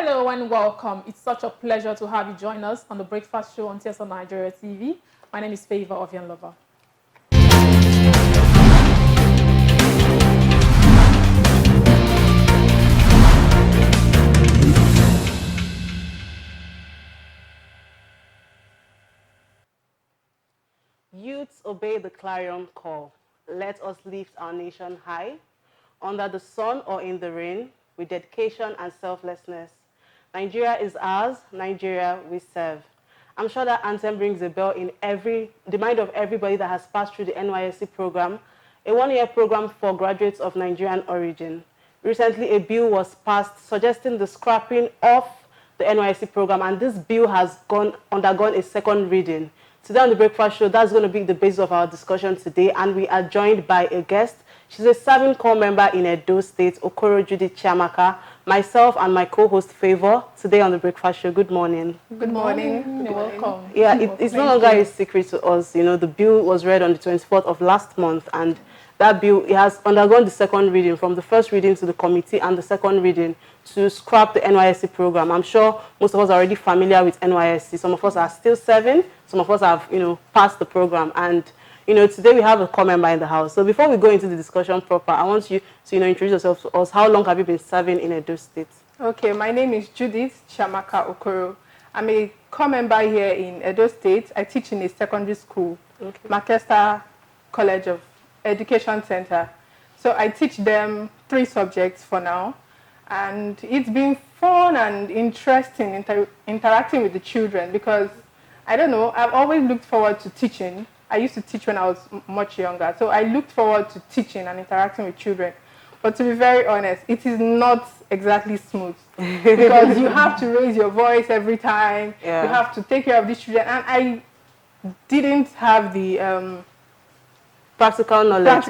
Hello and welcome. It's such a pleasure to have you join us on the Breakfast Show on TSN Nigeria TV. My name is Favour Ovienloba. Youths obey the clarion call. Let us lift our nation high, under the sun or in the rain, with dedication and selflessness. Nigeria is ours, Nigeria we serve. I'm sure that anthem rings a bell in the mind of everybody that has passed through the NYSC program, a one-year program for graduates of Nigerian origin. Recently, a bill was passed suggesting the scrapping of the NYSC program, and this bill has undergone a second reading. Today on the Breakfast Show, that's going to be the basis of our discussion today, and we are joined by a guest. She's a serving corps member in Edo State, Okoro Judith Chiamaka, myself and my co-host Favour, today on the Breakfast Show. Good morning. Good morning. You're welcome. Yeah, it's no longer a secret to us. You know, the bill was read on the 24th of last month, and that bill, it has undergone the second reading, from the first reading to the committee and the second reading to scrap the NYSC program. I'm sure most of us are already familiar with NYSC. Some of us are still serving. Some of us have, passed the program. And, today we have a corps member in the house. So before we go into the discussion proper, I want you to, introduce yourself to us. How long have you been serving in Edo State? Okay, my name is Judith Chiamaka Okoro. I'm a corps member here in Edo State. I teach in a secondary school, Makesta College of Education Center. So I teach them 3 subjects for now. And it's been fun and interesting interacting with the children because, I don't know, I've always looked forward to teaching. I used to teach when I was much younger. So I looked forward to teaching and interacting with children. But to be very honest, it is not exactly smooth because you have to raise your voice every time. Yeah. You have to take care of these children. And I didn't have the practical knowledge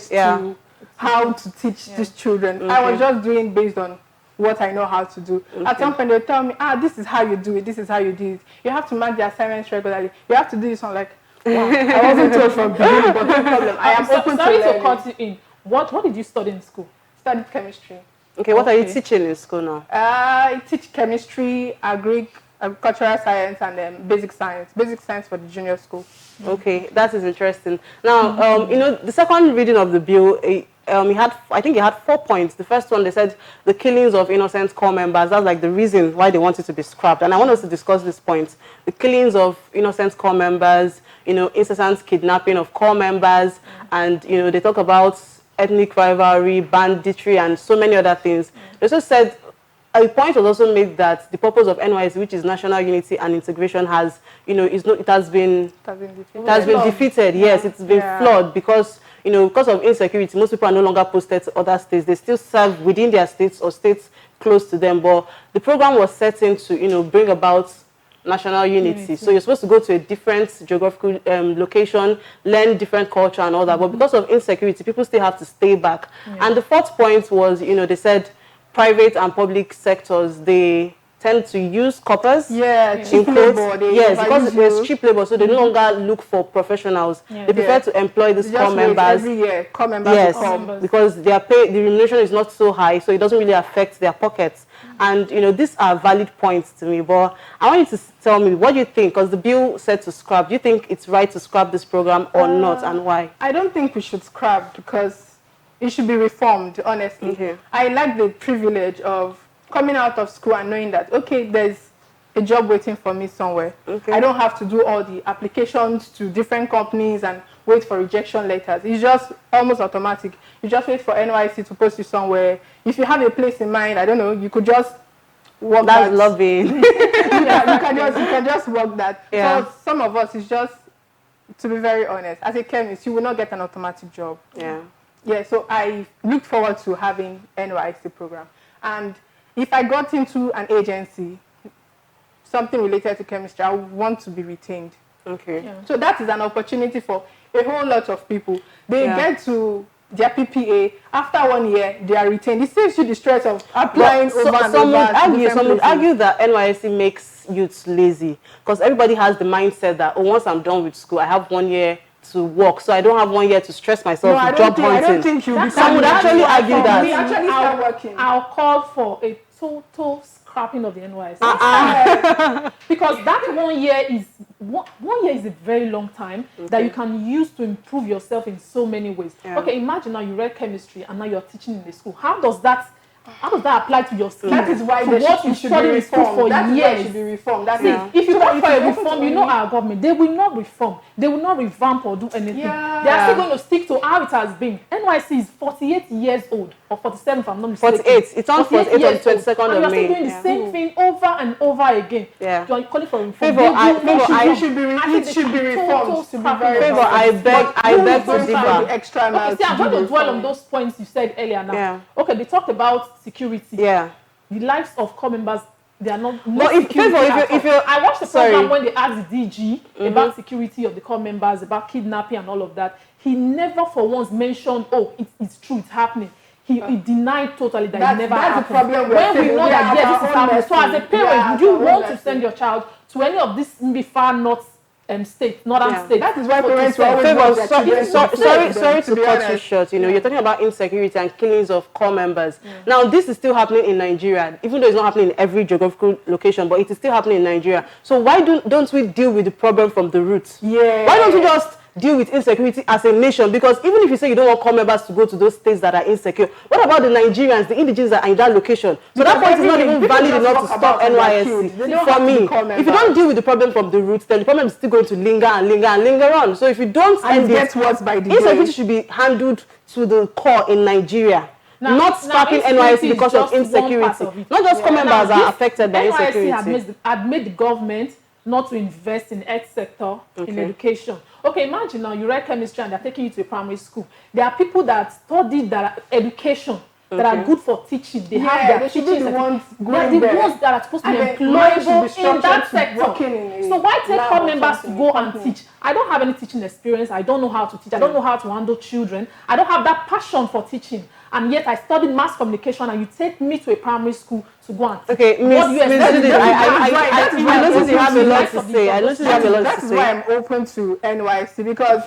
to how to teach these children. Okay. I was just doing based on what I know how to do. Okay. At some point, they'll tell me, this is how you do it, this is how you do it. You have to mark the assignments regularly. You have to do this one like, wow. I wasn't told from the beginning, but no problem. I am open to learning. Sorry to cut you in. What did you study in school? Studied chemistry. Okay, what are you teaching in school now? I teach chemistry, agricultural science, and basic science. Basic science for the junior school. Okay, that is interesting. Now, the second reading of the bill, I think it had 4 points. The first one, they said the killings of innocent corps members. That's like the reason why they want it to be scrapped. And I want us to discuss this point. The killings of innocent corps members, incessant kidnapping of corps members, and, they talk about ethnic rivalry, banditry, and so many other things. They also said, a point was also made that the purpose of NYSC, which is national unity and integration, has, it has been defeated. Yes, it's been flawed because, because of insecurity, most people are no longer posted to other states. They still serve within their states or states close to them. But the program was set in to, bring about national unity. So you're supposed to go to a different geographical location, learn different culture and all that. But because of insecurity, people still have to stay back. And the fourth point was, they said, private and public sectors, they tend to use coppers. Cheap labor. Yes, because there's cheap labor, so they no longer look for professionals. They prefer to employ these corps members. Every year, corps members come. Because their pay, the remuneration is not so high, so it doesn't really affect their pockets. And these are valid points to me. But I want you to tell me, what do you think? Because the bill said to scrap. Do you think it's right to scrap this program or not, and why? I don't think we should scrap because it should be reformed, honestly. I like the privilege of coming out of school and knowing that, okay, there's a job waiting for me somewhere. I don't have to do all the applications to different companies and wait for rejection letters. It's just almost automatic. You just wait for NYSC to post you somewhere. If you have a place in mind, I don't know, you could just work that. That's loving. you can just work that. For some of us, it's just, to be very honest, as a chemist, you will not get an automatic job. So I look forward to having NYSC program. And if I got into an agency, something related to chemistry, I would want to be retained. So that is an opportunity for a whole lot of people. They get to their PPA, after 1 year, they are retained. It saves you the stress of applying over and over. Some would argue that NYSC makes youths lazy because everybody has the mindset that, once I'm done with school, I have 1 year to work, so I don't have 1 year to stress myself with job hunting. I don't think you. Some would actually argue that. We actually start working. I'll call for a total scrapping of the NYSC. Because that 1 year is 1 year is a very long time that you can use to improve yourself in so many ways. Okay, imagine now you read chemistry and now you're teaching in the school. How does that apply to your skills? That is why you should be reformed. For that years. Should be reformed. That's if you go for a reform, you know our government, they will not reform. They will not revamp or do anything. Yeah. They are still going to stick to how it has been. NYSC is 48 years old, or 47 if I'm not mistaken. 48. It's on 48 on the 22nd of May. And you're still doing the same thing over and over again. Yeah. You're calling for reform. It should be reformed. Favour, I beg to differ. Extra okay, see, I'm going to dwell on those points you said earlier now. Yeah. Okay, they talked about security. Yeah. The lives of corps members, they are not. But if I watched the program when they asked the DG about security of the corps members, about kidnapping and all of that. He never for once mentioned, oh, it's true, it's happening. He denied totally that it never happened. That's the problem when we know that yes, this is happening. So as a parent, would you want to send your child to any of these maybe far north states, northern states? That is why parents will always sorry to cut you short. You know, you're talking about insecurity and killings of corps members. Now, this is still happening in Nigeria, even though it's not happening in every geographical location, but it is still happening in Nigeria. So why don't we deal with the problem from the roots? Yeah. Why don't we just deal with insecurity as a nation? Because even if you say you don't want corps members to go to those states that are insecure, what about the Nigerians, the indigenes that are in that location? So that point is not even valid enough to stop NYSC. For me, if you don't deal with the problem from the roots, then the problem is still going to linger and linger and linger on. So if you don't end it, worse by the insecurity should be handled to the core in Nigeria. Not scrapping NYSC because of insecurity. Not just corps members are affected by insecurity. NYSC had made the government not to invest in health sector, in education. Okay, imagine now you read chemistry and they're taking you to a primary school. There are people that study that education that are good for teaching. They have their teaching. The ones that are supposed to be employable in that sector. So why take corps members to go and teach? I don't have any teaching experience. I don't know how to teach. I don't know how to handle children. I don't have that passion for teaching. And yet I studied mass communication, and you take me to a primary school to go and teach. Okay, Miss Judith, I notice you have a lot to say. That is why I'm open to NYSC, because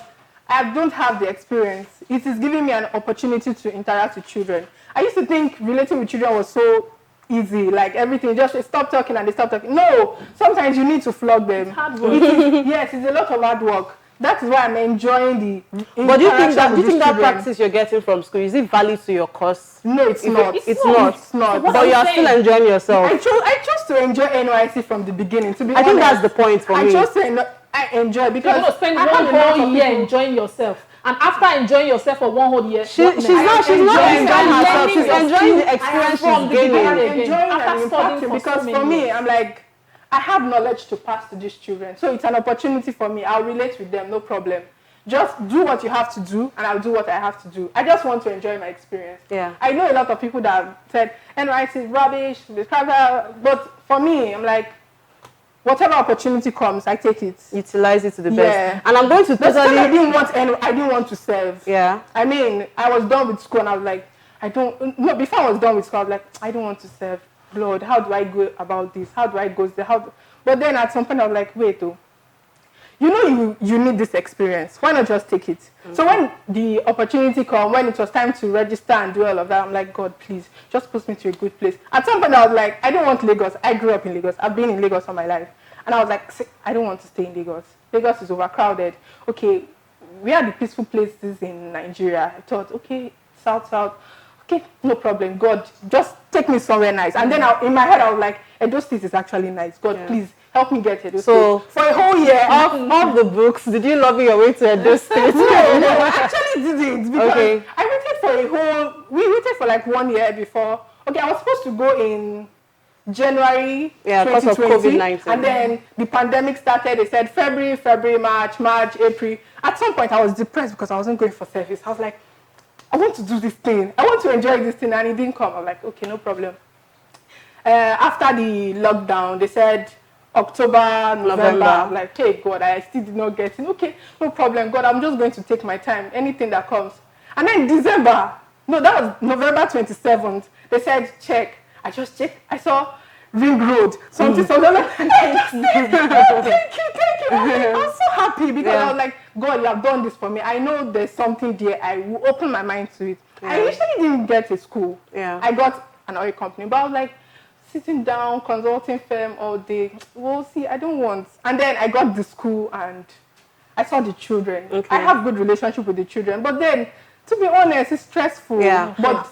I don't have the experience. It is giving me an opportunity to interact with children. I used to think relating with children was so easy, like everything, just stop talking and they stop talking. No, sometimes you need to flog them. It's hard work. Yes, it's a lot of hard work. That is why I'm enjoying the But do you think that practice you're getting from school, is it valid to your course? No, it's not. It's not. But you are still enjoying yourself. I chose to enjoy NYSC from the beginning, to be honest. I think that's the point for me. I chose to enjoy because you're going to spend one whole year enjoying yourself. And after enjoying yourself for one whole year, she's not enjoying herself. She's enjoying the experience she's gaining. I'm enjoying and impacting, because for me, I'm like, I have knowledge to pass to these children. So it's an opportunity for me. I'll relate with them, no problem. Just do what you have to do, and I'll do what I have to do. I just want to enjoy my experience. Yeah. I know a lot of people that have said, NYSC is rubbish, but for me, I'm like, whatever opportunity comes, I take it. Utilize it to the best. And I'm going to totally... I didn't want to serve. Yeah. I mean, I was done with school, and I was like, before I was done with school, I was like, I don't want to serve. Lord, how do I go about this? How do I go there? But then at some point I was like, wait, you need this experience. Why not just take it? So when the opportunity came, when it was time to register and do all of that, I'm like, God, please, just put me to a good place. At some point I was like, I don't want Lagos. I grew up in Lagos. I've been in Lagos all my life. And I was like, I don't want to stay in Lagos. Lagos is overcrowded. Okay, we are the peaceful places in Nigeria. I thought, okay, south. Okay, no problem. God, just take me somewhere nice. And then in my head, I was like, Edo State is actually nice. God, please help me get Edo State. So for a whole year, off the books, did you lobby your way to Edo State? No, I actually didn't, because we waited for like 1 year before. Okay, I was supposed to go in January 2020, because of COVID-19. And then the pandemic started. They said February, March, April. At some point, I was depressed because I wasn't going for service. I was like, I want to do this thing. I want to enjoy this thing, and it didn't come. I'm like, okay, no problem. After the lockdown, they said October, November. I'm like, hey, God, I still did not get in. Okay, no problem. God, I'm just going to take my time, anything that comes. And then December, that was November 27th. They said, check. I just checked. I saw Ring Road, something. So I'm like, thank you. I'm so happy because I was like, God, you have done this for me. I know there's something there. I will open my mind to it. I initially didn't get a school. I got an oil company, but I was like, sitting down, consulting firm all day. Well, see, I don't want. And then I got the school and I saw the children. I have good relationship with the children, but then, to be honest, it's stressful. But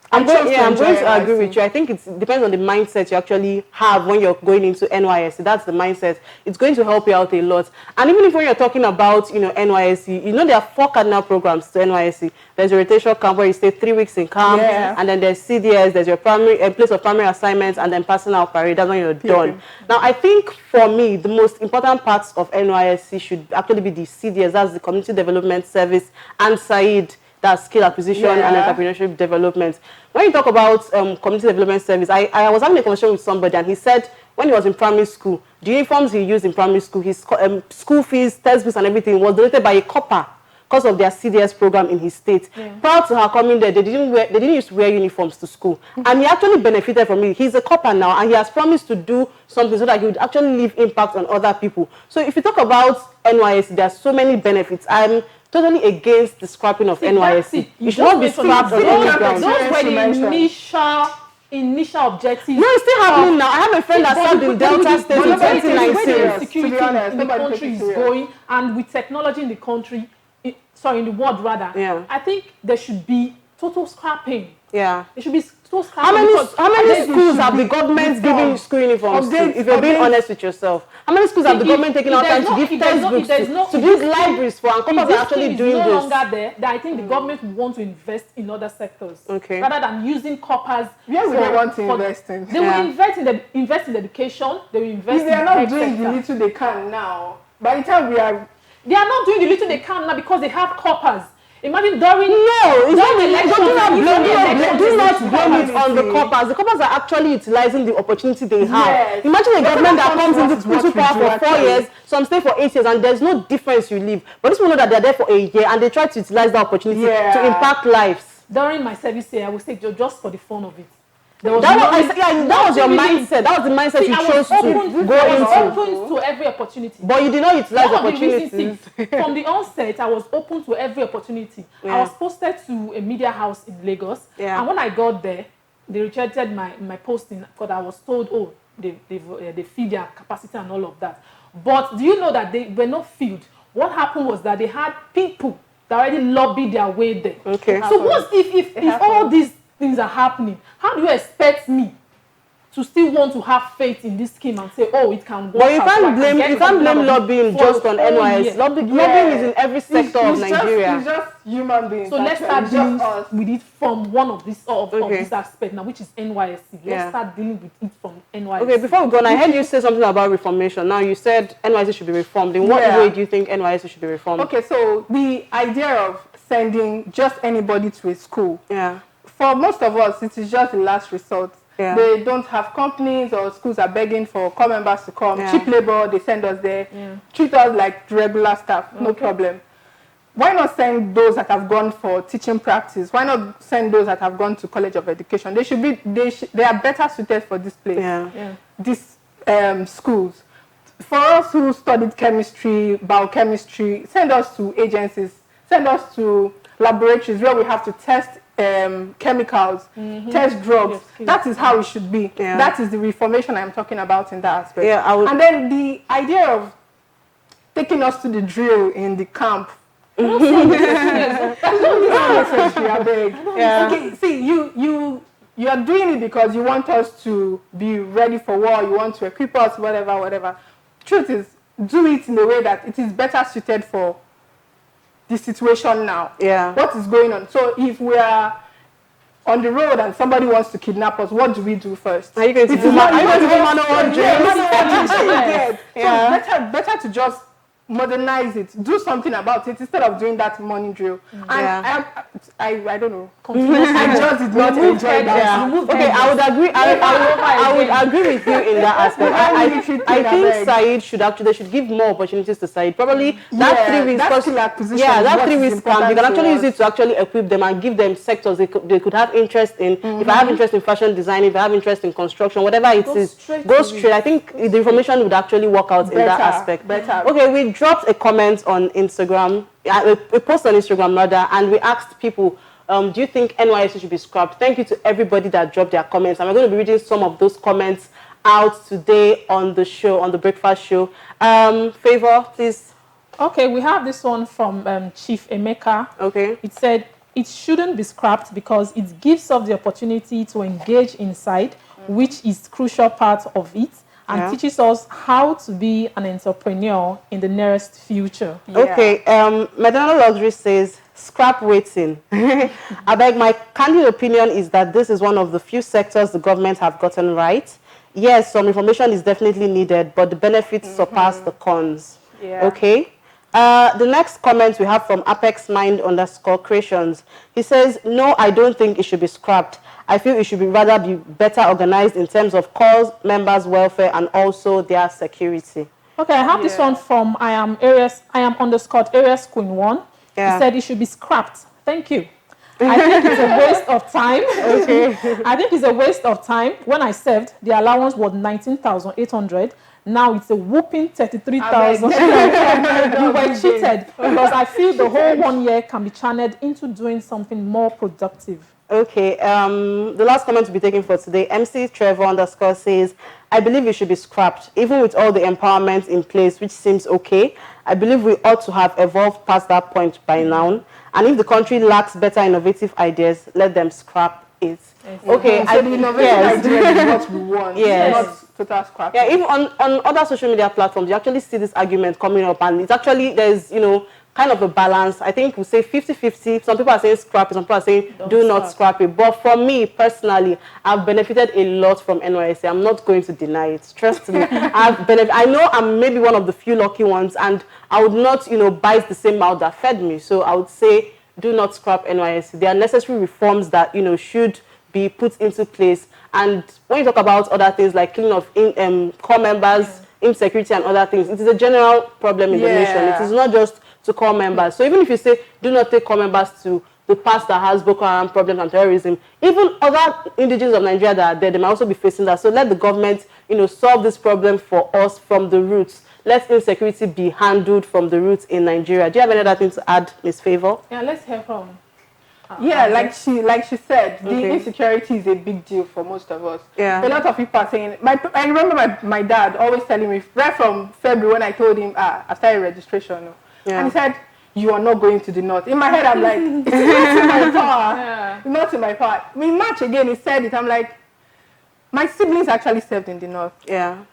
I'm going to agree with you. I think it depends on the mindset you actually have when you're going into NYSC. That's the mindset. It's going to help you out a lot. And even if when you're talking about, NYSC, there are 4 cardinal programs to NYSC. There's a rotation camp where you stay 3 weeks in camp, and then there's CDS, there's your place of primary assignments, and then passing out parade. That's when you're done. Now, I think for me, the most important parts of NYSC should actually be the CDS, that's the Community Development Service, and SAID, that's skill acquisition and entrepreneurship development. When you talk about community development service, I was having a conversation with somebody and he said when he was in primary school, the uniforms he used in primary school, his school fees, textbooks and everything was donated by a copper because of their CDS program in his state. Prior to her coming there, they didn't used to wear uniforms to school. And he actually benefited from it. He's a copper now and he has promised to do something so that he would actually leave impact on other people. So if you talk about NYSC, there are so many benefits. I'm totally against the scrapping of NYSC. You should not be scrapped on any ground. Those were the initial objectives. No, it's still happening now. I have a friend that served in Delta State in 2019. Security in the country is going, and with technology in the country, in the world rather, I think there should be total scrapping. There should be total scrapping. How many schools have the government giving school uniforms to? If you're being honest with yourself, how many schools have the government taken out time to give textbooks to build libraries for, and companies are actually doing this? If no longer there, then I think the government would want to invest in other sectors rather than using coppers. Where would they want to invest in? They will invest in education. They will invest. They are not doing the little they can now. By the time they are not doing the little they can now because they have coppers. Imagine during do not blame it on the coppers. The coppers are actually utilizing the opportunity they have. Imagine a government that comes into power for 4 years, some stay for 8 years, and there's no difference you leave. But this people know that they're there for a year and they try to utilize that opportunity to impact lives. During my service year, I would say just for the fun of it. That was your mindset. That was the mindset you chose to go into. I was open to every opportunity. But you did not utilize opportunities. From the onset, I was open to every opportunity. I was posted to a media house in Lagos. And when I got there, they rejected my posting because I was told, they feed their capacity and all of that. But do you know that they were not filled? What happened was that they had people that already lobbied their way there. So if all these things are happening, how do you expect me to still want to have faith in this scheme and say, it can work? But you can't blame lobbying just on NYS. Lobbying is in every sector of Nigeria. It's just human beings. So let's start dealing with it from one of this aspect now, which is NYSC. Let's start dealing with it from NYSC. Okay, before we go on, I heard you say something about reformation. Now you said NYSC should be reformed. In what way do you think NYSC should be reformed? Okay, so the idea of sending just anybody to a school. For most of us, it is just the last resort. They don't have companies or schools are begging for core members to come. Cheap labor, they send us there. Treat us like regular staff, no problem. Why not send those that have gone for teaching practice? Why not send those that have gone to College of Education? They are better suited for this place. These schools. For us who studied chemistry, biochemistry, send us to agencies, send us to laboratories where we have to test chemicals, test drugs. That is how it should be. That is the reformation I'm talking about in that aspect. And then the idea of taking us to the drill in the camp. That's not necessary, I beg. Okay, see, you are doing it because you want us to be ready for war, you want to equip us, whatever. Truth is, do it in a way that it is better suited for the situation now. What is going on? So if we are on the road and somebody wants to kidnap us, what do we do first? Are you going to do manual drill? So better to just modernize it, do something about it instead of doing that morning drill. And I don't know. I just did not enjoy that. Okay, I would agree. I would agree with you in that aspect. I think Said should actually, they should give more opportunities to Said. Probably that 3 weeks. That 3 weeks camp, you can actually use it to actually equip them and give them sectors they could have interest in. If I have interest in fashion design, if I have interest in construction, whatever it is, go straight. I think the information would actually work out in that aspect. Okay, we dropped a comment on Instagram, a post on Instagram rather, and we asked people, do you think NYSC should be scrapped? Thank you to everybody that dropped their comments, and we're going to be reading some of those comments out today on the show, on the breakfast show. Favour, please. Okay, we have this one from Chief Emeka. Okay. It said, it shouldn't be scrapped because it gives us the opportunity to engage inside, which is crucial part of it, and teaches us how to be an entrepreneur in the nearest future. Okay, Madonna Luxury says, scrap waiting. I beg, my candid opinion is that this is one of the few sectors the government have gotten right. Yes, some information is definitely needed, but the benefits surpass the cons. Okay. The next comment we have from Apex Mind _creations. He says, no, I don't think it should be scrapped. I feel it should rather be better organized in terms of cause, members' welfare, and also their security. Okay, I have this one from I am _Aries Queen 1. He said it should be scrapped. Thank you. I think it's a waste of time. I think it's a waste of time. When I served, the allowance was 19,800. Now it's a whooping 33,000. We were cheated because I feel the whole 1 year can be channeled into doing something more productive. Okay, the last comment to be taken for today, MC Trevor _ says, I believe it should be scrapped, even with all the empowerment in place, which seems okay. I believe we ought to have evolved past that point by now. And if the country lacks better innovative ideas, let them scrap it. Okay, so the innovative idea is what we want, not total scrap. Yeah, even on other social media platforms, you actually see this argument coming up, and it's actually, there's, you know, kind of a balance. I think we say 50-50. Some people are saying scrap it, some people are saying do not scrap it. But for me, personally, I've benefited a lot from NYSC. I'm not going to deny it. Trust me. I know I'm maybe one of the few lucky ones, and I would not, you know, bite the same mouth that fed me. So I would say do not scrap NYSC. There are necessary reforms that, you know, should be put into place. And when you talk about other things like killing of core members, insecurity and other things, it is a general problem in the nation. It is not just to core members. So even if you say do not take core members to the past that has Boko Haram problems and terrorism, even other indigenes of Nigeria that are there, they might also be facing that. So let the government, you know, solve this problem for us from the roots. Let insecurity be handled from the roots in Nigeria. Do you have any other thing to add, Ms. Favour? Yeah, let's hear from. Like she said, the insecurity is a big deal for most of us. A lot of people are saying, I remember my dad always telling me, right from February when I told him, I started registration. And he said, you are not going to the north. In my head, I'm like, it's not in my power. It's not in my power. In March again, he said it. I'm like, my siblings actually served in the north.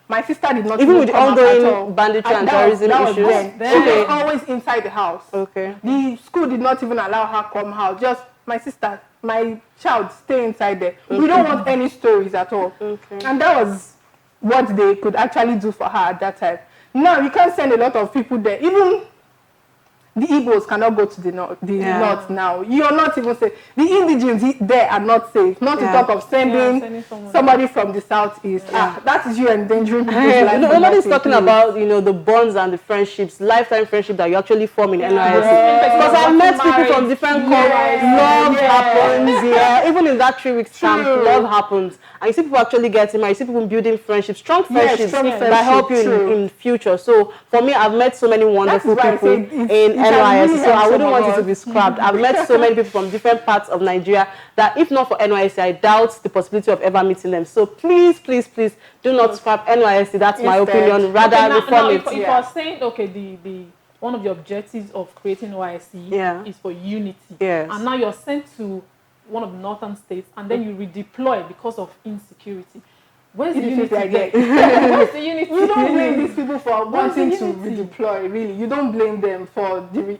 My sister did not even with the ongoing banditry and terrorism issues. She was always inside the house. The school did not even allow her come out. Just my sister, my child, stay inside there. We don't want any stories at all. And that was what they could actually do for her at that time. Now you can't send a lot of people there. Even the Igbos cannot go to the north now. You're not even safe. The indigenes there are not safe. Not to talk of sending somebody from the southeast. That is you endangering people's lives. Nobody's talking about, you know, the bonds and the friendships, lifetime friendship that you actually form in NYSC. Because I've met people from different cultures. Love happens. Even in that 3 weeks camp, love happens. And you see people actually getting married. You see people building friendships, strong friendships that help you in future. So for me, I've met so many wonderful people in NYSC, so I wouldn't want it to be scrapped. I've met so many people from different parts of Nigeria that if not for NYSC, I doubt the possibility of ever meeting them. So please, please, please do not scrap NYSC. That's my opinion. Rather reform it. If you're saying, okay, the one of the objectives of creating NYSC is for unity. And now you're sent to one of the northern states and then you redeploy because of insecurity. Where's the unity again? Where's the unity? You don't blame these people for wanting to redeploy, really. You don't blame them for the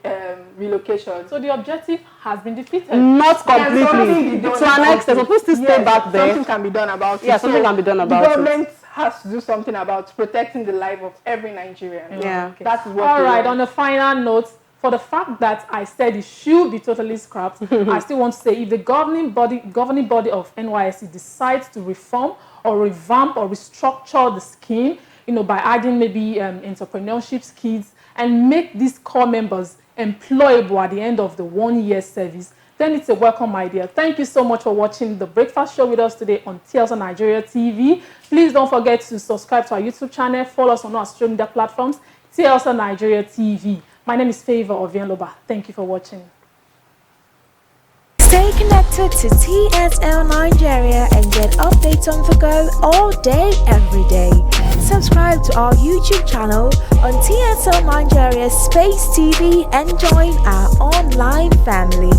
relocation. So the objective has been defeated. Not completely. To an extent, some people still stay back there. Something can be done about it. Yeah, something can be done about it. The government has to do something about protecting the life of every Nigerian. Yeah. Okay. That is what All we right, want. on a final note, for the fact that I said it should be totally scrapped, I still want to say if the governing body of NYSC decides to reform or revamp or restructure the scheme, by adding maybe entrepreneurship skills and make these core members employable at the end of the 1 year service, then it's a welcome idea. Thank you so much for watching the breakfast show with us today on TLC Nigeria TV. Please don't forget to subscribe to our YouTube channel, follow us on our social media platforms, TLC Nigeria TV. My name is Favour Ovienloba. Thank you for watching. Stay connected to TSL Nigeria and get updates on the go all day, every day. Subscribe to our YouTube channel on TSL Nigeria Space TV and join our online family.